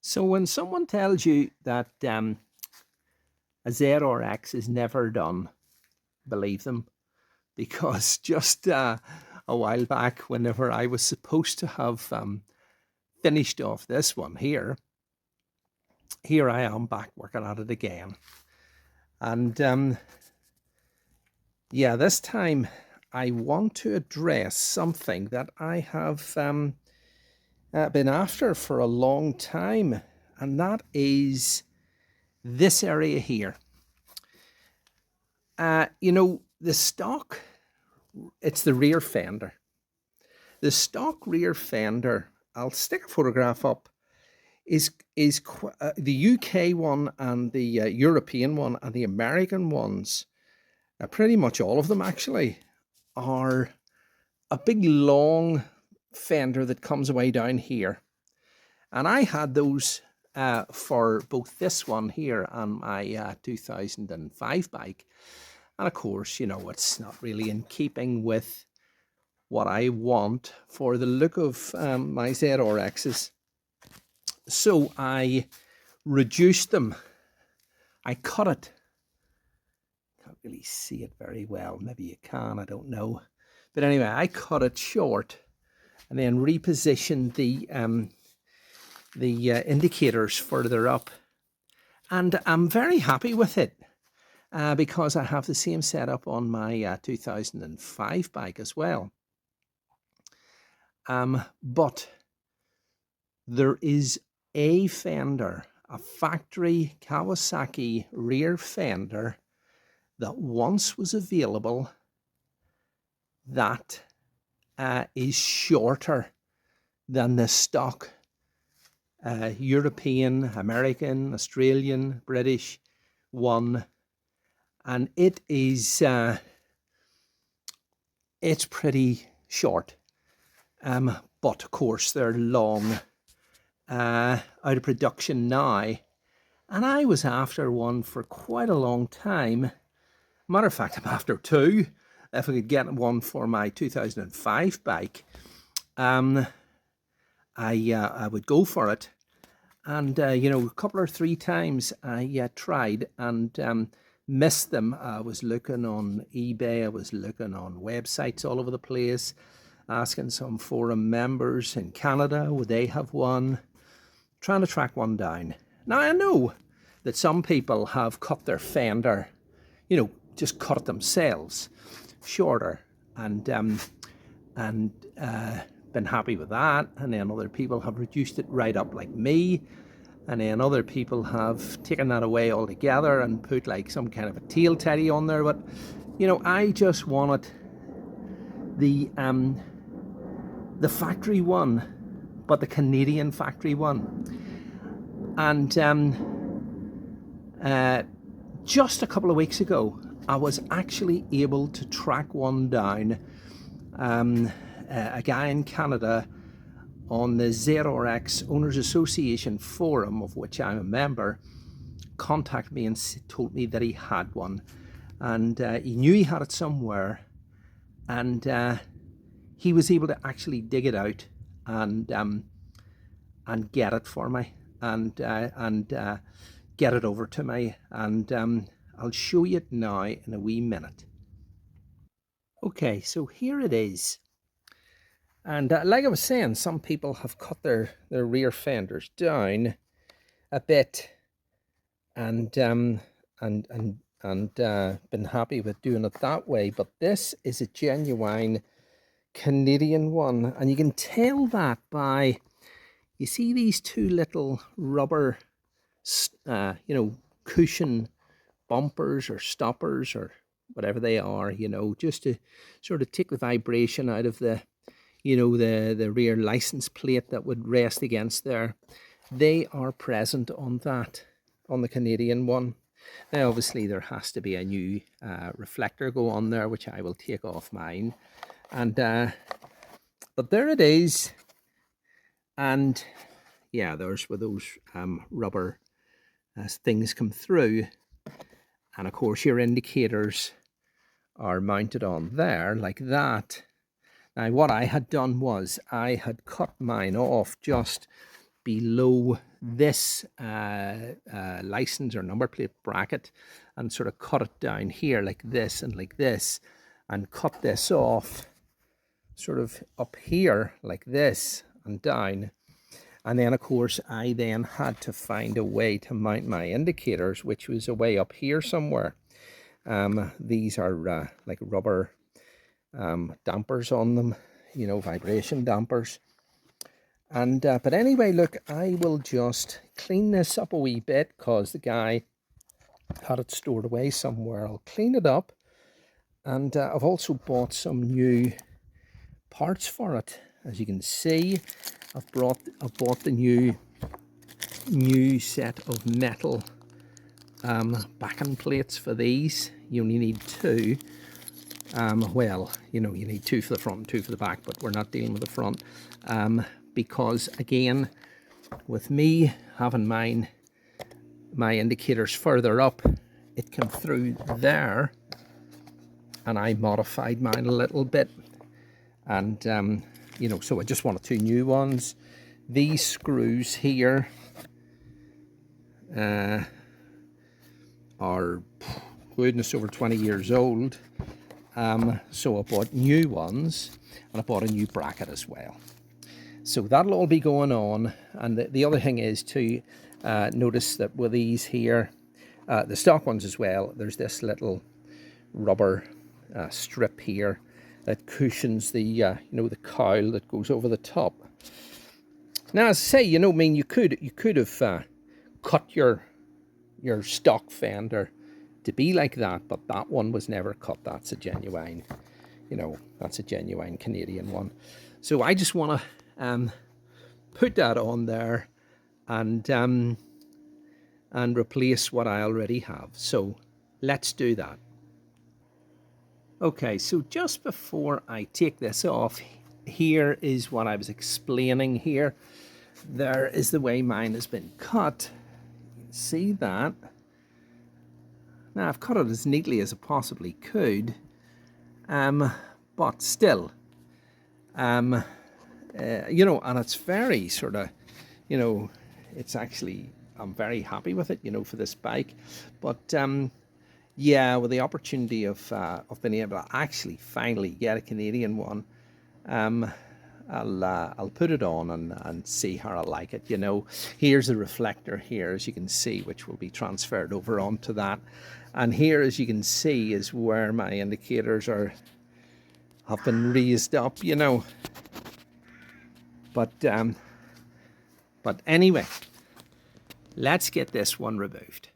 So when someone tells you that a ZRX is never done, believe them, because just a while back, whenever I was supposed to have finished off this one here I am back working at it again. And yeah, this time I want to address something that I have been after for a long time, and that is this area here. You know, the stock, it's the rear fender. The stock rear fender, I'll stick a photograph up, is the UK one and the European one and the American ones, pretty much all of them actually, are a big long fender that comes away down here. And I had those for both this one here and my 2005 bike. And of course, you know, it's not really in keeping with what I want for the look of my ZRXs. So I reduced them. I cut it. Can't really see it very well. Maybe you can, I don't know. But anyway, I cut it short and then repositioned the indicators further up. And I'm very happy with it because I have the same setup on my 2005 bike as well. But there is a fender, a factory Kawasaki rear fender that once was available that is shorter than the stock European, American, Australian, British one, and it is it's pretty short, but of course they're long, out of production now, and I was after one for quite a long time. Matter of fact, I'm after two. If I could get one for my 2005 bike, I would go for it. And you know, a couple or three times I tried and missed them. I was looking on eBay, I was looking on websites all over the place, asking some forum members in Canada, would they have one? Trying to track one down. Now I know that some people have cut their fender, you know, just cut it themselves shorter, and been happy with that. And then other people have reduced it right up like me, and then other people have taken that away altogether and put like some kind of a tail teddy on there. But you know, I just wanted the factory one, but the Canadian factory one. And just a couple of weeks ago, I was actually able to track one down. A guy in Canada on the ZRX Owners Association forum, of which I'm a member, contacted me and told me that he had one, and he knew he had it somewhere, and he was able to actually dig it out and get it for me, and get it over to me, and I'll show you it now in a wee minute. Okay, so here it is. And like I was saying, some people have cut their rear fenders down a bit, and been happy with doing it that way. But this is a genuine Canadian one, and you can tell that by, you see these two little rubber, you know, cushion bumpers or stoppers or whatever they are, you know, just to sort of take the vibration out of the, you know, the rear license plate that would rest against there. They are present on that, on the Canadian one. Now obviously there has to be a new reflector go on there, which I will take off mine, and but there it is. And yeah, there's where those rubber things come through, and of course your indicators are mounted on there like that. Now what I had done was I had cut mine off just below this license or number plate bracket and sort of cut it down here like this and cut this off sort of up here like this and down. And then of course I then had to find a way to mount my indicators, which was a way up here somewhere. These are like rubber dampers on them, you know, vibration dampers. And but anyway, look, I will just clean this up a wee bit because the guy had it stored away somewhere. I'll clean it up, and I've also bought some new parts for it. As you can see, I've bought the new set of metal backing plates for these. You only need two. Well, you know, you need two for the front and two for the back, but we're not dealing with the front. Because again, with me having my indicators further up, it came through there, and I modified mine a little bit, and you know, so I just wanted two new ones. These screws here are goodness over 20 years old, so I bought new ones, and I bought a new bracket as well. So that'll all be going on. And the other thing is to notice that with these here, the stock ones as well, there's this little rubber strip here that cushions the you know, the cowl that goes over the top. Now, as I say, you know, I mean, you could have cut your stock fender to be like that, but that one was never cut. That's a genuine, you know, that's a genuine Canadian one. So I just want to put that on there and replace what I already have. So let's do that. Okay, so just before I take this off, here is what I was explaining here. There is the way mine has been cut. You can see that. Now I've cut it as neatly as I possibly could, but still, you know, and it's very sort of, you know, it's actually, I'm very happy with it, you know, for this bike. But yeah, with the opportunity of being able to actually finally get a Canadian one, I'll put it on and see how I like it. You know, here's a reflector here, as you can see, which will be transferred over onto that. And here, as you can see, is where my indicators have been raised up, you know. But anyway, let's get this one removed.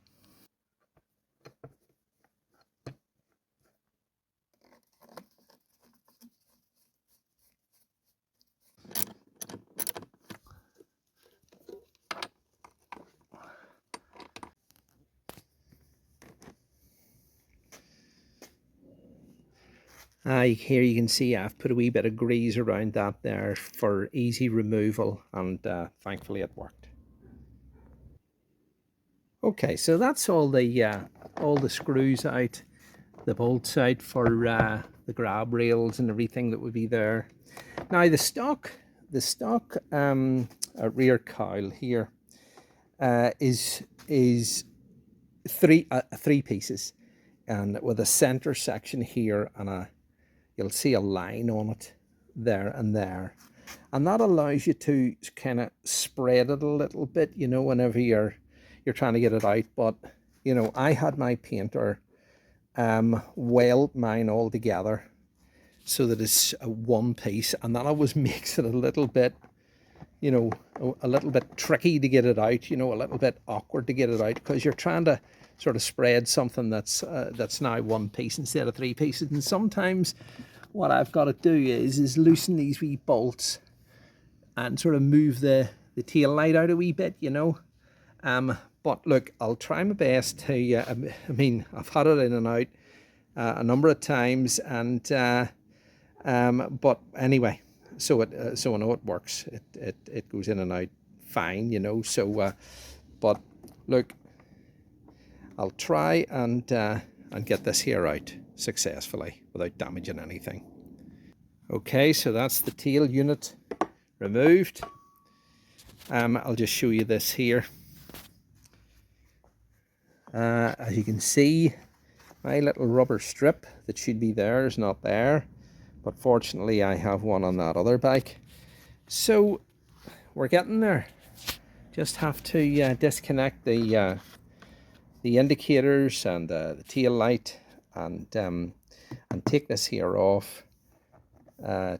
Here you can see I've put a wee bit of grease around that there for easy removal, and thankfully it worked. Okay, so that's all the screws out, the bolts out for the grab rails and everything that would be there. Now the stock rear cowl here is three pieces, and with a center section here, and you'll see a line on it there and there, and that allows you to kind of spread it a little bit, you know, whenever you're trying to get it out. But you know, I had my painter weld mine all together so that it's a one piece, and that always makes it a little bit, you know, a little bit tricky to get it out, you know, a little bit awkward to get it out, because you're trying to sort of spread something that's now one piece instead of three pieces. And sometimes what I've got to do is loosen these wee bolts and sort of move the tail light out a wee bit, you know. But look, I'll try my best to, I mean, I've had it in and out a number of times, and but anyway, so I know it works. It goes in and out fine, you know. So, but look, I'll try and get this here out successfully without damaging anything. Okay, so that's the tail unit removed. I'll just show you this here. As you can see, my little rubber strip that should be there is not there, but fortunately I have one on that other bike. So we're getting there. Just have to disconnect the indicators and the tail light, and take this here off,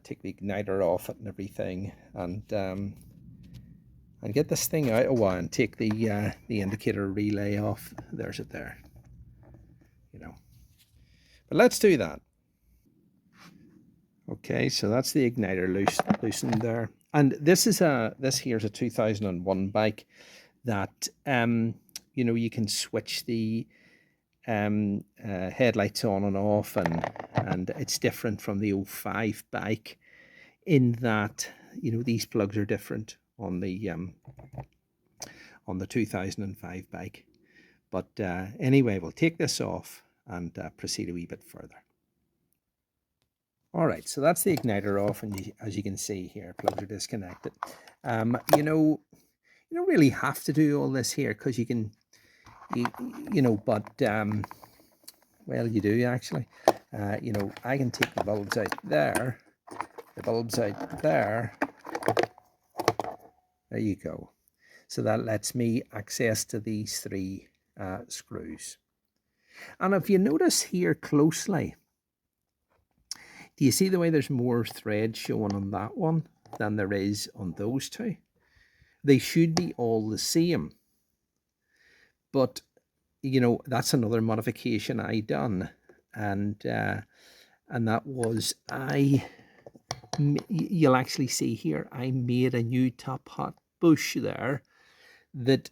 take the igniter off it and everything, and get this thing out of one, and take the indicator relay off. There's it there, you know. But let's do that. Okay, so that's the igniter loosened there, and this here's a 2001 bike that you know, you can switch the headlights on and off, and it's different from the 05 bike in that, you know, these plugs are different on the 2005 bike. But anyway, we'll take this off and proceed a wee bit further. All right, so that's the igniter off, and as you can see here, plugs are disconnected. You know, you don't really have to do all this here, because you can, you know, but well, you do actually. You know, I can take the bulbs out there, the bulbs out there. There you go. So that lets me access to these three screws. And if you notice here closely, do you see the way there's more thread showing on that one than there is on those two? They should be all the same. But, you know, that's another modification I done. And that was, you'll actually see here, I made a new top hat bush there that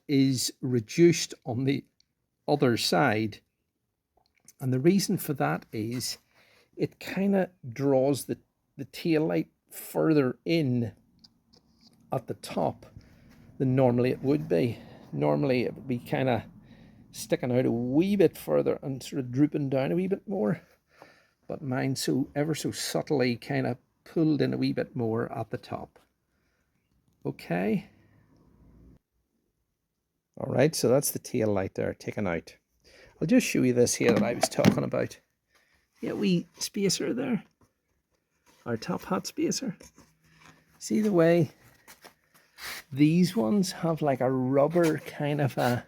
is reduced on the other side. And the reason for that is it kind of draws the tail light further in at the top than normally it would be. Normally it would be kind of sticking out a wee bit further and sort of drooping down a wee bit more. But mine so ever so subtly kind of pulled in a wee bit more at the top. Okay. All right, so that's the tail light there taken out. I'll just show you this here that I was talking about. Yeah, wee spacer there. Our top hat spacer. See the way these ones have like a rubber kind of a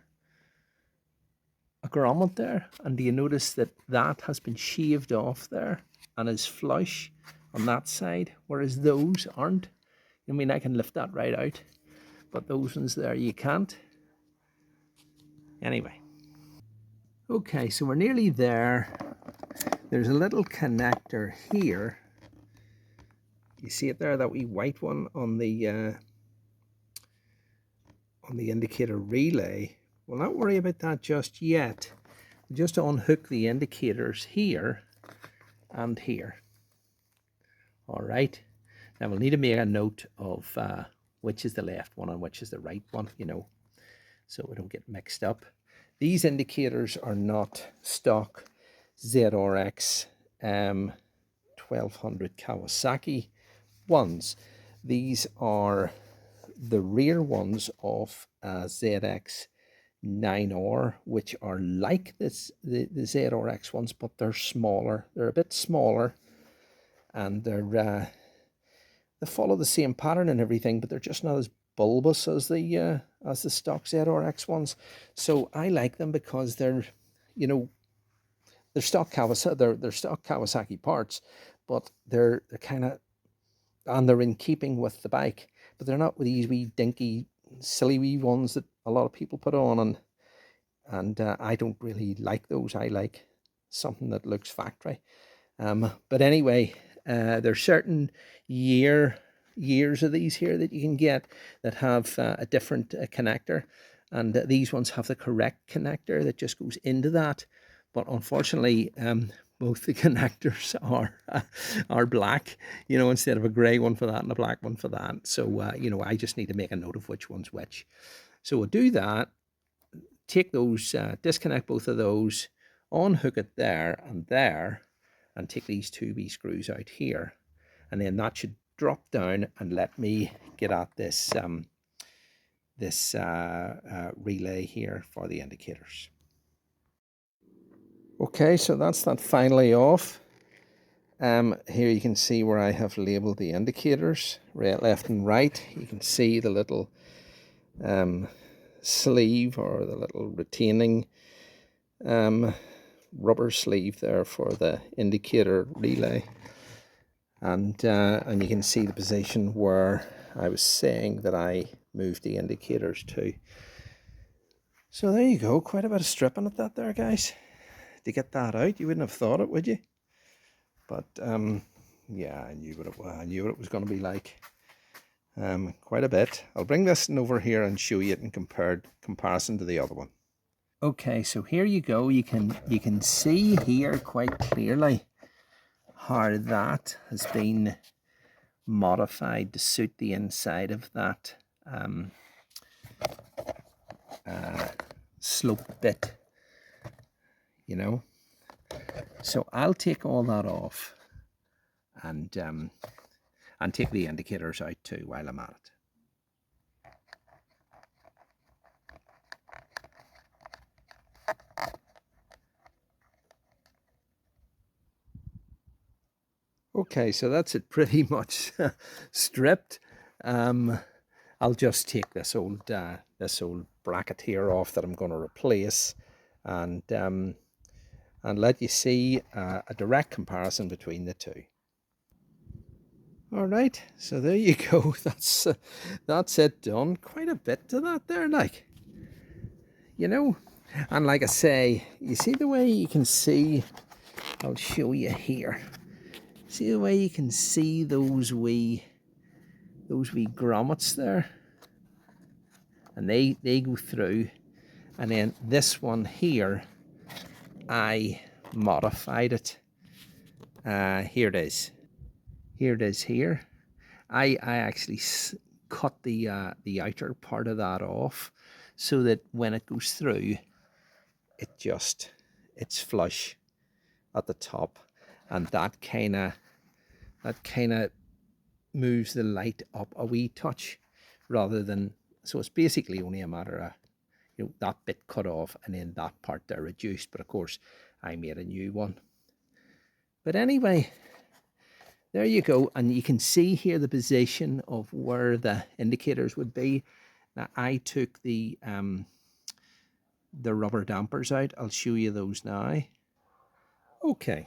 grommet there, and do you notice that that has been shaved off there and is flush on that side, whereas those aren't? I mean, I can lift that right out, but those ones there you can't. Anyway, okay, so we're nearly there. There's a little connector here. You see it there, that wee white one on the indicator relay. We'll not worry about that just yet. Just unhook the indicators here and here. All right. Now we'll need to make a note of which is the left one and which is the right one, you know, so we don't get mixed up. These indicators are not stock ZRX 1200 Kawasaki ones. These are the rear ones of ZX 9R, which are like this, the ZRX ones, but they're smaller. They're a bit smaller, and they follow the same pattern and everything, but they're just not as bulbous as the stock ZRX ones. So I like them because they're, you know, they're stock Kawasaki. They're stock Kawasaki parts, but they're kind of, and they're in keeping with the bike. But they're not with these wee dinky, silly wee ones that a lot of people put on, and I don't really like those. I like something that looks factory. But anyway, there's certain years of these here that you can get that have a different connector, and these ones have the correct connector that just goes into that. But unfortunately, both the connectors are black, you know, instead of a grey one for that and a black one for that. So, you know, I just need to make a note of which one's which. So we'll do that, take those, disconnect both of those, unhook it there, and take these two wee screws out here. And then that should drop down and let me get at this relay here for the indicators. Okay, so that's that finally off. Here you can see where I have labeled the indicators, right, left and right. You can see the little sleeve, or the little retaining rubber sleeve there for the indicator relay. And you can see the position where I was saying that I moved the indicators to. So there you go, quite a bit of stripping at that there, guys. To get that out, you wouldn't have thought it, would you? But yeah, I knew what it was going to be like. Quite a bit. I'll bring this over here and show you it in comparison to the other one. Okay, so here you go. You can see here quite clearly how that has been modified to suit the inside of that slope bit, you know. So I'll take all that off and take the indicators out too while I'm at it. Okay, so that's it pretty much stripped. I'll just take this old bracket here off that I'm going to replace, and let you see a direct comparison between the two. All right, so there you go. That's it done. Quite a bit to that there, like, you know. And like I say, you see the way you can see. I'll show you here. See the way you can see those wee grommets there, and they go through. And then this one here, I modified it. Here it is. Here it is here. I actually cut the outer part of that off so that when it goes through, it's flush at the top, and that kind of moves the light up a wee touch, rather than, so it's basically only a matter of, you know, that bit cut off and then that part there reduced. But of course I made a new one. But anyway, there you go, and you can see here the position of where the indicators would be. Now I took the rubber dampers out. I'll show you those now. Okay,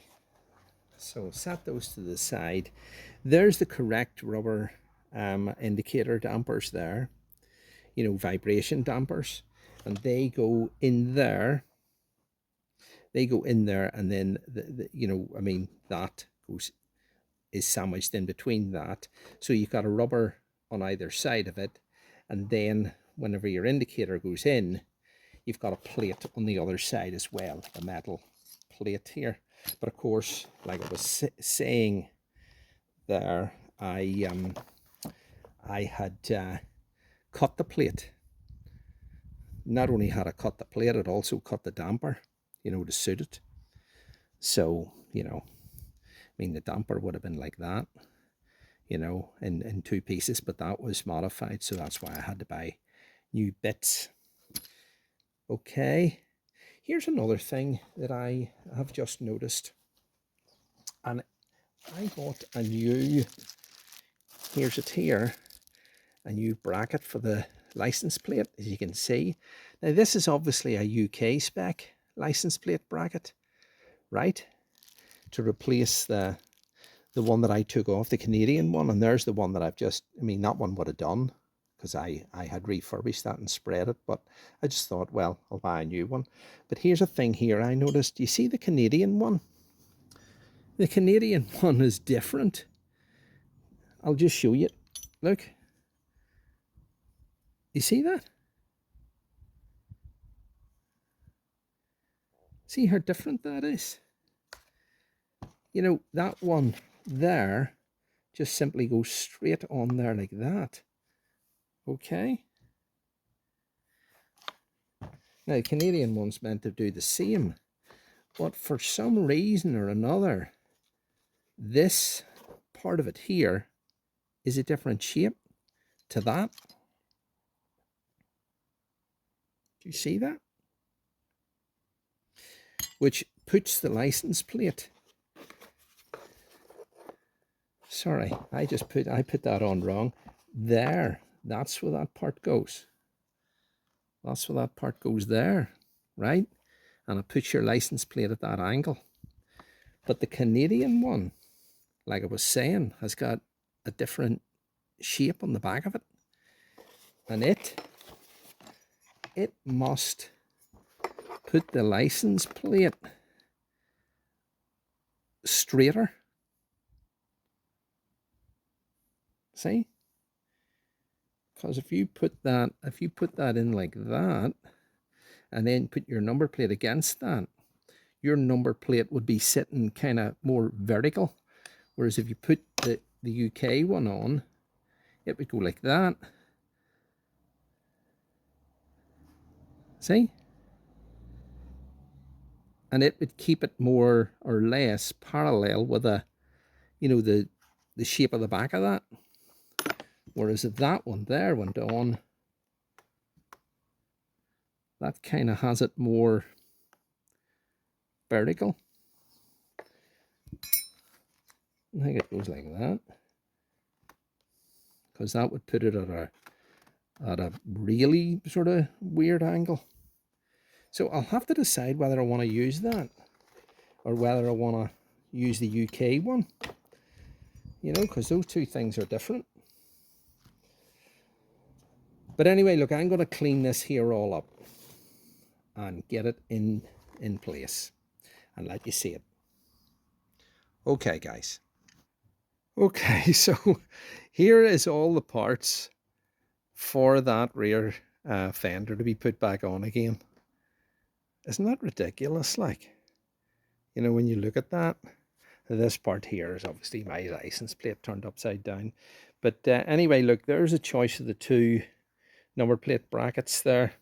so set those to the side. There's the correct rubber indicator dampers there, you know, vibration dampers, and they go in there. They go in there, and then you know, I mean, that is sandwiched in between that. So you've got a rubber on either side of it, and then whenever your indicator goes in, you've got a plate on the other side as well, a metal plate here. But of course, like I was saying there, I had cut the plate. Not only had I cut the plate, I'd also cut the damper, you know, to suit it. So, you know, I mean, the damper would have been like that, you know, in two pieces, but that was modified, so that's why I had to buy new bits. Okay, here's another thing that I have just noticed, and I bought a new, here's it here, a new bracket for the license plate, as you can see. Now this is obviously a UK spec license plate bracket, right, to replace the one that I took off, the Canadian one. And there's the one that I've just, I mean, that one would have done, because I had refurbished that and spread it, but I just thought, well, I'll buy a new one. But here's a thing here I noticed. You see the Canadian one? The Canadian one is different. I'll just show you. Look. You see that? See how different that is? You know, that one there just simply goes straight on there like that. Okay. Now, the Canadian one's meant to do the same, but for some reason or another, this part of it here is a different shape to that. Do you see that? Which puts the license plate. Sorry, I put that on wrong. There, that's where that part goes. That's where that part goes there, right? And it puts your license plate at that angle. But the Canadian one, like I was saying, has got a different shape on the back of it. And it must put the license plate straighter. See? Because if you put that in like that, and then put your number plate against that, your number plate would be sitting kind of more vertical. Whereas if you put the UK one on, it would go like that. See? And it would keep it more or less parallel with the shape of the back of that. Whereas if that one there went on, that kind of has it more vertical. I think it goes like that, because that would put it at a really sort of weird angle. So I'll have to decide whether I want to use that or whether I want to use the UK one, because those two things are different. But anyway, look, I'm going to clean this here all up and get it in place and let you see it. Okay, guys. Okay, so here is all the parts for that rear fender to be put back on again. Isn't that ridiculous? Like, when you look at that, this part here is obviously my license plate turned upside down. But anyway, look, there's a choice of the two number plate brackets there.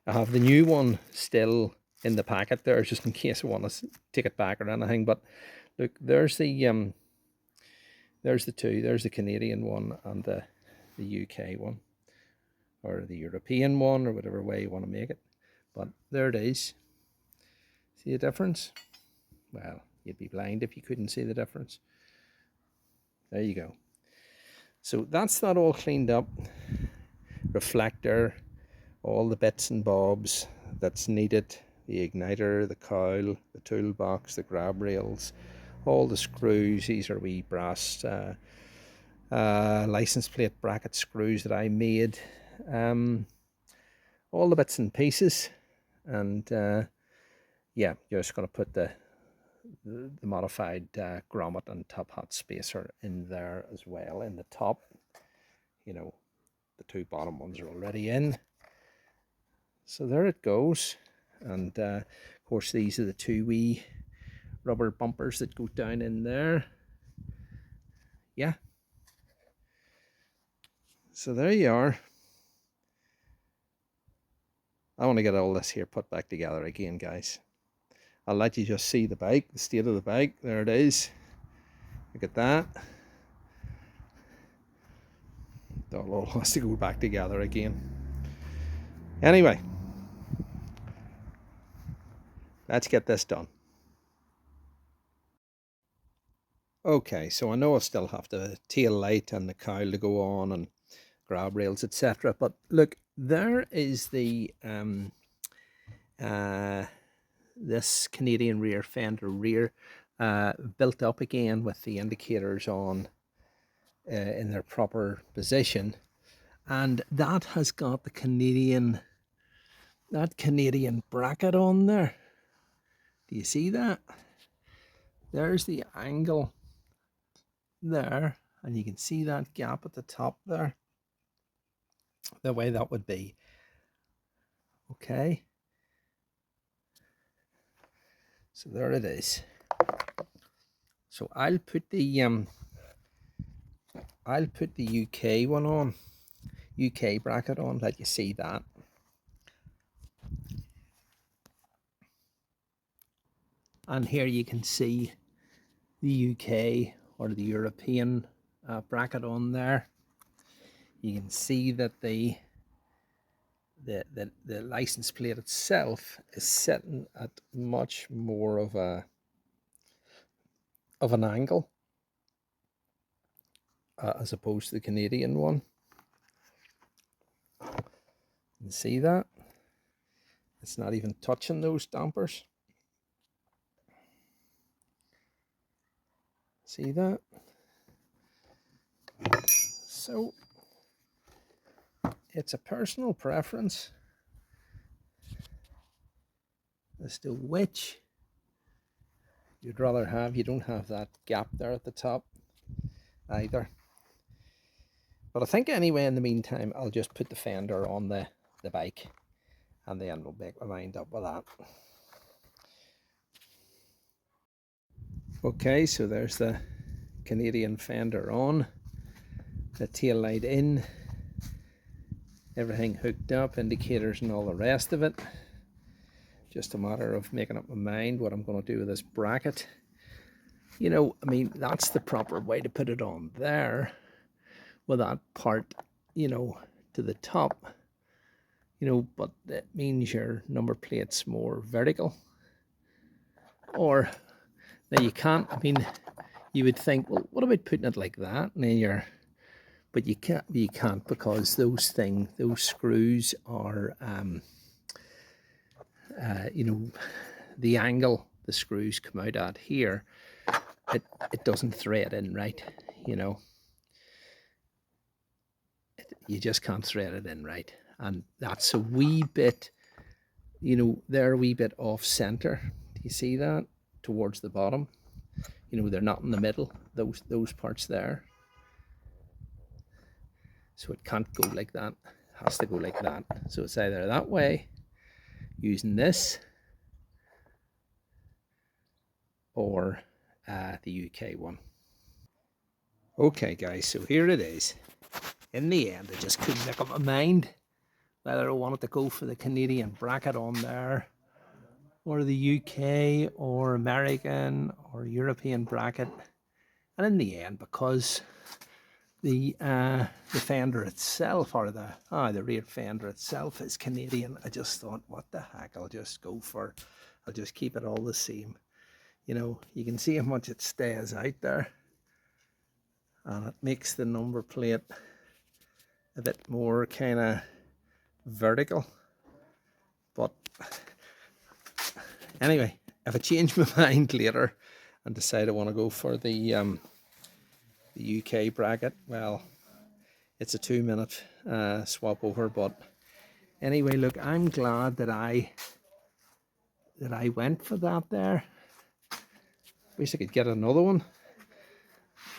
I have the new one still in the packet there, just in case I want to take it back or anything. But look, there's the two. There's the Canadian one and the UK one, or the European one, or whatever way you want to make it. But there it is. See the difference? Well, you'd be blind if you couldn't see the difference. There you go. So that's that all cleaned up. Reflector, all the bits and bobs that's needed. The igniter, the cowl, the toolbox, the grab rails, all the screws. These are wee brass license plate bracket screws that I made. All the bits and pieces. And yeah, you're just going to put the modified grommet and top hat spacer in there as well in the top. The two bottom ones are already in. So there it goes. And of course, these are the two wee rubber bumpers that go down in there. Yeah. So there you are. I want to get all this here put back together again, guys. I'll let you just see the bike, the state of the bike. There it is. Look at that. That all has to go back together again. Anyway, let's get this done. Okay, so I know I still have the tail light and the cowl to go on and grab rails, etc. But look, there is the this Canadian rear fender rear built up again with the indicators on in their proper position, and that has got the Canadian bracket on there. Do you see that? There's the angle there, and you can see that gap at the top there, the way that would be. Okay, so there it is. So I'll put the UK one on, UK bracket on, let you see that. And here you can see the UK or the European bracket on there. You can see that the license plate itself is sitting at much more of an angle as opposed to the Canadian one. You can see that it's not even touching those dampers. See that? So it's a personal preference as to which you'd rather have. You don't have that gap there at the top either. But I think anyway, in the meantime, I'll just put the fender on the bike, and then we'll make my mind up with that. Okay, so there's the Canadian fender on, the tail light in, everything hooked up, indicators and all the rest of it. Just a matter of making up my mind what I'm going to do with this bracket. You know, I mean, that's the proper way to put it on there, with that part, you know, to the top, you know, but that means your number plate's more vertical. Or, now you can't, I mean, you would think, well, what about putting it like that? And then but you can't because those screws are, you know, the angle the screws come out at here, it doesn't thread in right, you know. You just can't thread it in right. And that's a wee bit, you know, they're a wee bit off center. Do you see that? Towards the bottom. You know, they're not in the middle, those parts there. So it can't go like that. It has to go like that. So it's either that way, using this, or the UK one. Okay guys, so here it is. In the end, I just couldn't make up my mind whether I wanted to go for the Canadian bracket on there, or the UK or American or European bracket. And in the end, because the fender itself, or the rear fender itself is Canadian, I just thought, what the heck, I'll just keep it all the same. You know, you can see how much it stays out there, and it makes the number plate a bit more kind of vertical. But anyway, if I change my mind later and decide I want to go for the UK bracket, well, it's a 2-minute swap over. But anyway, look, I'm glad that I went for that there. Wish I could get another one,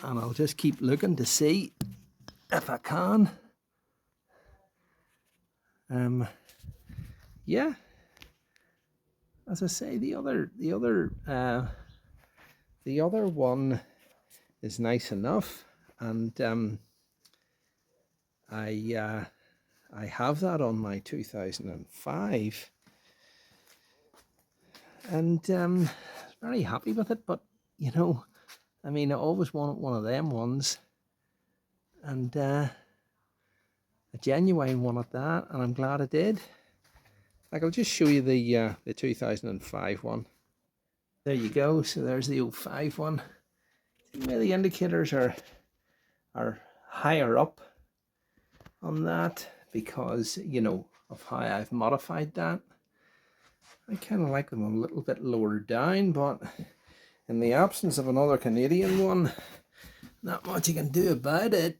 and I'll just keep looking to see if I can. Yeah, as I say, the other one is nice enough, and I have that on my 2005, and very happy with it. But you know, I mean, I always wanted one of them ones, and a genuine one at that, and I'm glad I did. Like, I'll just show you the 2005 one. There you go. So there's the 05 one. See where the indicators are higher up on that, because, you know, of how I've modified that. I kind of like them a little bit lower down, but in the absence of another Canadian one, not much you can do about it.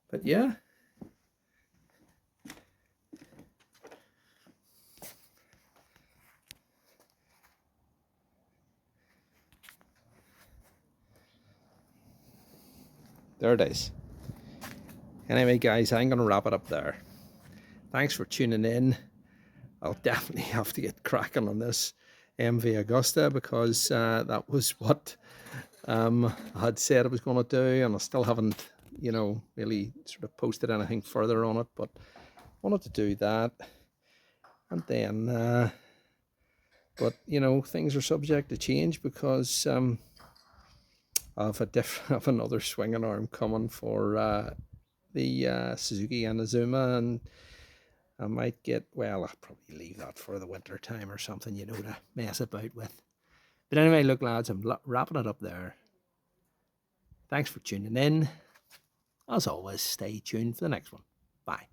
But yeah. There it is. Anyway, guys, I'm going to wrap it up there. Thanks for tuning in. I'll definitely have to get cracking on this MV Augusta, because that was what I had said I was going to do, and I still haven't, you know, really sort of posted anything further on it, but wanted to do that. And then But you know, things are subject to change because of of another swinging arm coming for the Suzuki and Azuma, and I might get, well, I'll probably leave that for the winter time or something, you know, to mess about with. But anyway, look, lads, I'm wrapping it up there. Thanks for tuning in. As always, stay tuned for the next one. Bye.